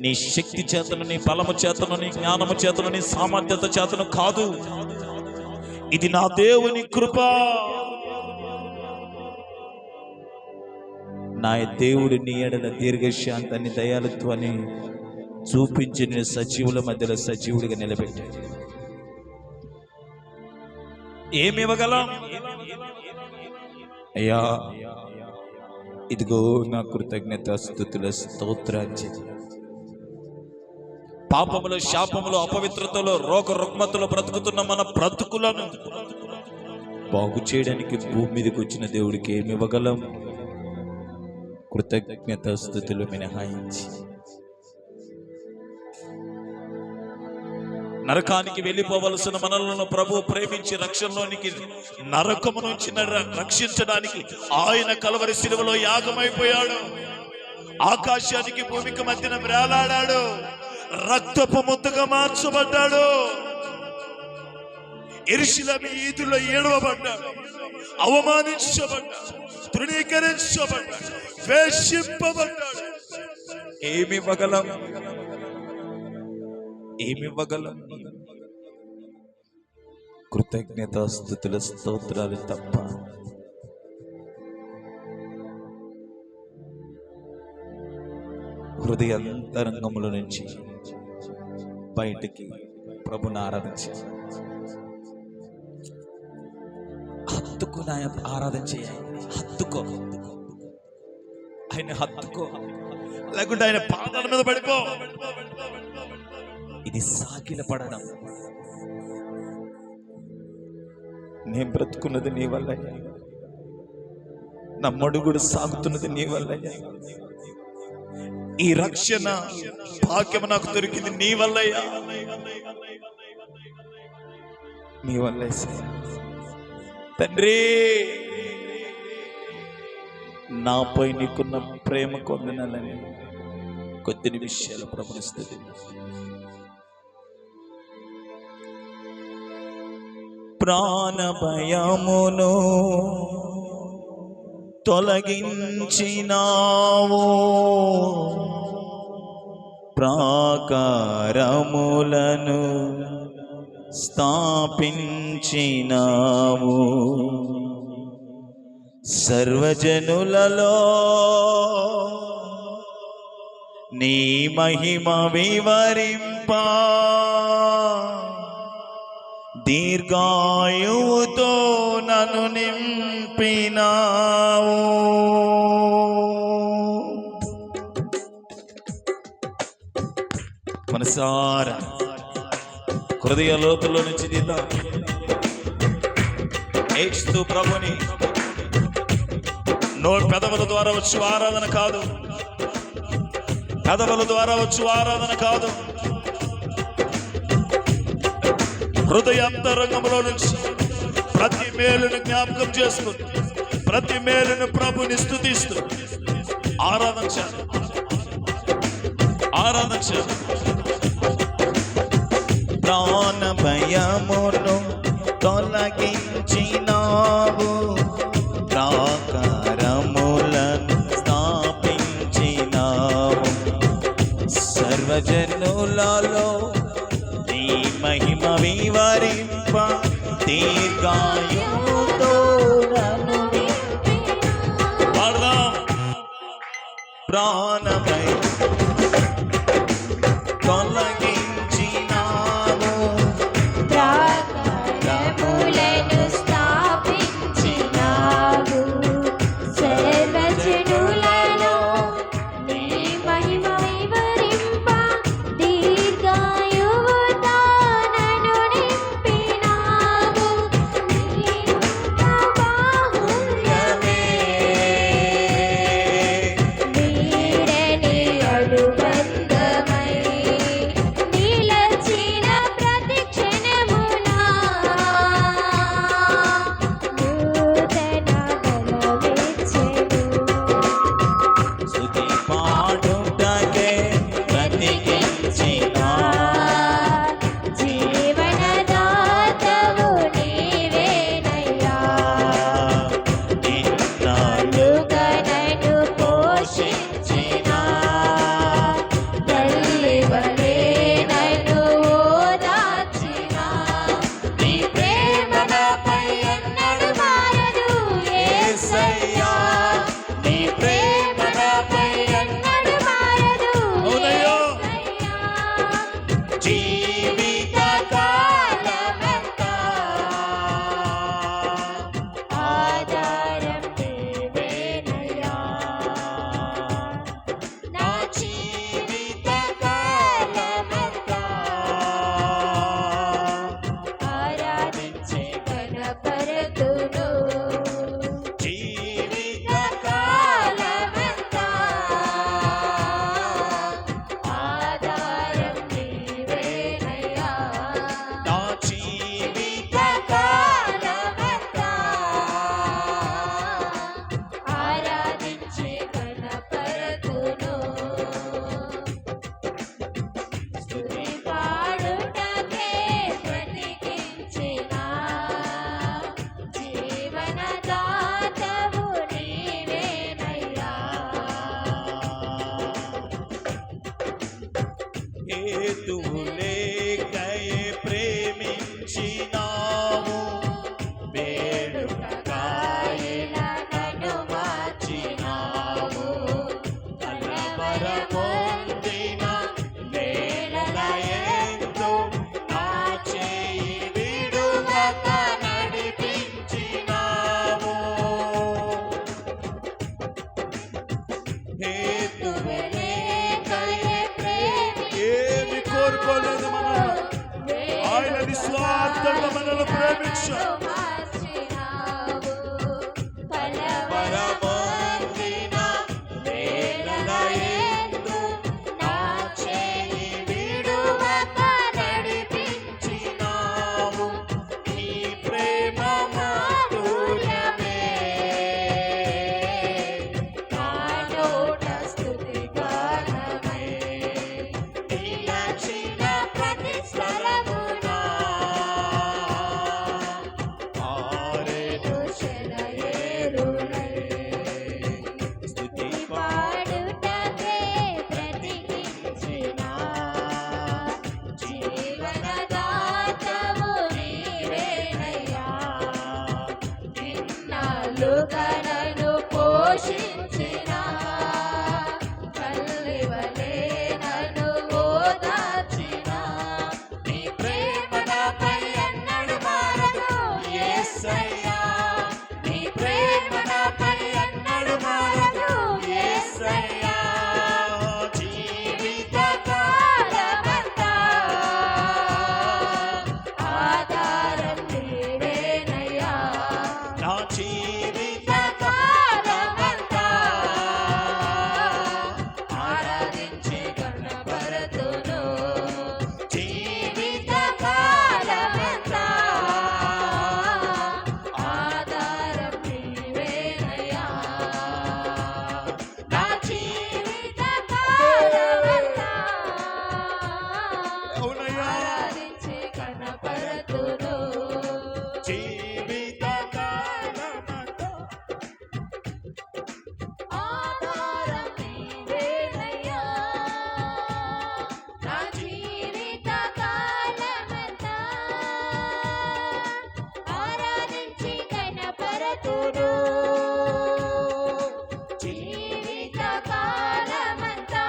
నీ శక్తి చేతను, నీ బలము చేతను, నీ జ్ఞానము చేతను, నీ సామర్థ్యత చేతను కాదు. ఇది నా దేవుని కృప. నా దేవుడు నీ ఎడల దీర్ఘశాంతాన్ని, దయాళుత్వాన్ని చూపించి నేను సజీవుల మధ్యలో సజీవుడిగా నిలబెట్టాడు. ఏమి ఇవ్వగలం? అయ్యా, ఇదిగో నా కృతజ్ఞత స్తుతుల స్తోత్రాంచి. పాపములు, శాపములు, అపవిత్రతలో, రోగ రుగ్మతలో బ్రతుకుతున్న మన బ్రతుకులను బాగు చేయడానికి భూమి మీదకి వచ్చిన దేవుడికి ఏమి ఇవ్వగలం? కృతజ్ఞత స్తుతులు మినహాయించి. నరకానికి వెళ్ళిపోవలసిన మనలను ప్రభు ప్రేమించి రక్షణలోనికి, నరకము నుంచి రక్షించడానికి ఆయన కలవరి శిలువలో యాగమైపోయాడు. ఆకాశానికి భూమికి మధ్యన వేలాడాడు. రక్తపు ముద్దగా మార్చబడ్డాడు. యెరూషలేము వీధుల్లో ఏడవబడ్డాడు, అవమానించబడ్డాడు, తృణీకరించబడ్డాడు, ద్వేషింపబడ్డాడు. ఏమి ఇవ్వగలం? ఏమి ఇవ్వగలం? కృతజ్ఞత స్తుతుల స్తోత్రాలు తప్ప. హృదయాంతరంగముల నుంచి బయటికి ప్రభుని ఆరాధించాలి. హత్తుకు ఆరాధన చేయాలి. హత్తుకో, ఆయన హత్తుకో, లేకుంటే ఆయన పాదాల మీద పడిపో. ఇది సాగిల పడడం. నేను బ్రతుకున్నది నీ వల్ల, నా మడుగుడు సాగుతున్నది నీ వల్ల. ఈ రక్షణ భాగ్యం నాకు దొరికింది నీ వల్లయ్యా, నీ వల్ల తండ్రి. నాపై నీకున్న ప్రేమ కొందనాలని కొద్ది నిమిషాలు ప్రవహిస్తుంది. ప్రాణ భయమును తొలగించినావు, ప్రాకారములను స్థాపించినావు, సర్వజనులలో నీ మహిమ వివరింపా, దీర్ఘాయువుతో నన్ను నింపినావు. మనసారా హృదయ లోతులో నుంచి దిద్దాం. ఏస్తూ ప్రభుని పెదవుల ద్వారా వచ్చు ఆరాధన కాదు, పెదవుల ద్వారా వచ్చు ఆరాధన కాదు. హృదయాంతరంగంలో నుంచి ప్రతి మేలును జ్ఞాపకం చేసుకుంటూ, ప్రతి మేలును ప్రభుని స్తుతిస్తూ ఆరాధించాలి. ప్రాణ భయమును తొలగించినావు, ప్రాకారములను స్థాపించినావు, సర్వజనులలో నీ మహిమ వివరింప, దీర్ఘాయువుతో నన్ను నింపినావు. ప్రాణమై తొలగించినావు, ప్రాకారములను స్థాపించినావు, సర్వజనులలో నీ మహిమ వివరింప, దీర్ఘాయువుతో నన్ను నింపినావు. నీ బాహుల్యమే వీడని హేతువు లేకయే ప్రేమించినావు, వేడుకగాయలా నన్ను మార్చినావు. కలవరమొందిన వేళలయందు నా చేయి విడువక నడిపించినావు. హేతువు లేకయే ఏమి కోరుకోలేదు మనం, ఆయన నిస్వార్థంగా మనల్ని ప్రేమించాడు. కలవరమొందిన వేళలయందు నా చేయి విడువక నడిపించినావు. నీ ప్రేమ మాధుర్యమే నా నోట స్తుతిగానమే. నిలచిన ప్రతి స్థలమున ఆరెను శరయేరులై స్తుతి పాడుటకే బ్రతికించిన జీవనదాతవు నీవేనయ్యా. ఇన్నాళ్ళుగా నన్ను పోషించిన తల్లివలే నన్ను ఓదార్చిన నీ ప్రేమ నాపై ఎన్నడూ మారదు యేసయ్యా. నీ ప్రేమ నాపై ఎన్నడూ మారదు యేసయ్యా. జీవితకాలమంతా ఆధారం నీవేనయ్యా. నా జీవితకాలమంతా ఆరాధించి కనపరతును. జీవితకాలమంతా ఆధారం నీవేనయ్యా. నా జీవితకాలమంతా అవునయ్యా. ఆరాధించి కనపరతును. జీవితకాలమంతా ఆధారం నీవేనయ్యా. నా జీవితకాలమంతా ఆరాధించి కనపరతును. జీవితకాలమంతా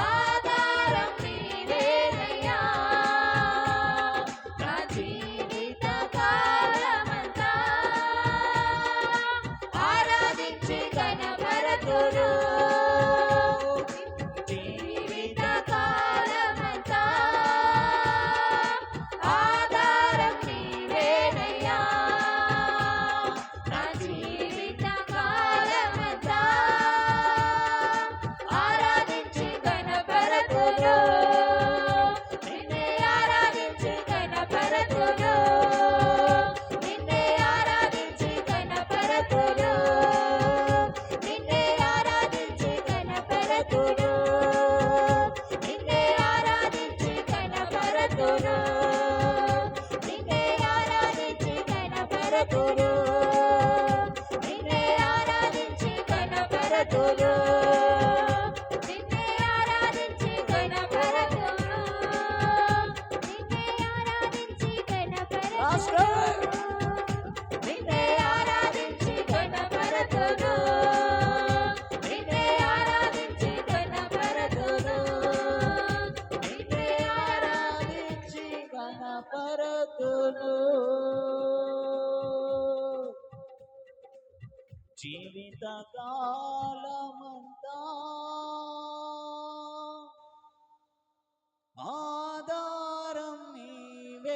ఆధారం నీవేనయ్యా. నా జీవితకాలమంతా ఆరాధించి కనపరతును. జీవితకాలమంతా ఆధారం నీవేనయ్యా. నా జీవితకాలమంతా ఆరాధించి కనపరతును. నిన్నే ఆరాధించి కనపరతును. నిన్నే ఆరాధించి కనపరతును. నిన్నే ఆరాధించి కనపరతును. నిన్నే ఆరాధించి కనపరతును. నిన్నే ఆరాధించి కనపరతును. నిన్నే ఆరాధించి కనపరతును. నిన్నే ఆరాధించి కనపరతును. నిన్నే ఆరాధించి కనపరతును. నిన్నే ఆరాధించి కనపరతును. నిన్నే ఆరాధించి కనపరతును. నిన్నే ఆరాధించి కనపరతును. జీవితకాలమంతా ఆధారం నీవేనయ్యా.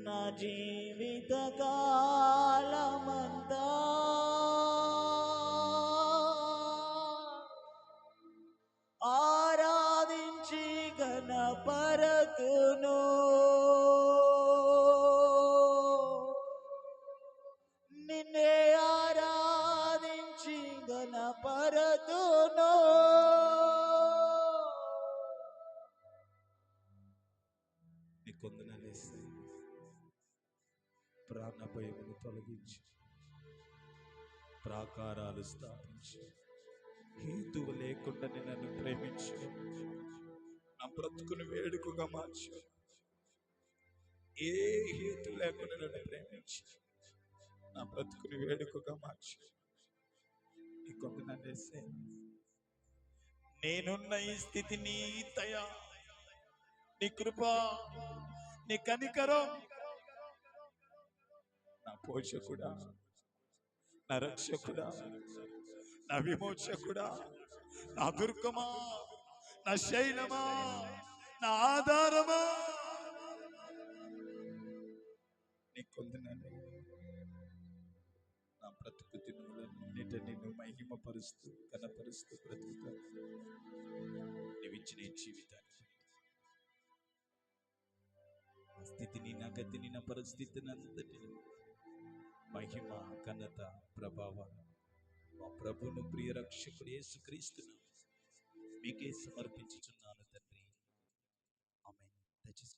నా జీవితకాలమంతా ఆరాధించి ఘనపరతును. నిన్నే ఆరాధించి ఘనపరతును. నీ కొందనాలేస్తాయి ప్రాణ భయమును తొలగించి ప్రాకారాలు స్థాపించి హేతువు లేకుండా నన్ను ప్రేమించు, నా బ్రతుకును వేడుకగా మార్చు. ఏ హేతు లేకుండా నన్ను ప్రేమించి నా బ్రతుకుని వేడుకగా మార్చు. నీ కొందనాలేసే, నేనున్న ఈ స్థితి నీ దయ, నీ కృప, నీ కనికరం, నా పోషకుడా, నా రక్షకుడా, నా విమోచకుడా, నా దుర్గమా, నా శైలమా, నా ఆధారమా, నీ కొందనాలే. నా బ్రతుకు దినములన్నిట నిన్ను మహిమపరుస్తూ కనపరుస్తూ బ్రతుకుతాను. నీవిచ్చిన ఈ జీవితాన్ని, నా స్థితిని, నా గతిని, నా పరిస్థితిని అంతటిని మహిమ, ఘనత, ప్రభావం మా ప్రభువును ప్రియ రక్షకుడు యేసుక్రీస్తును మీకే సమర్పించుచున్నాను తండ్రి. ఆమేన్. దయచేసి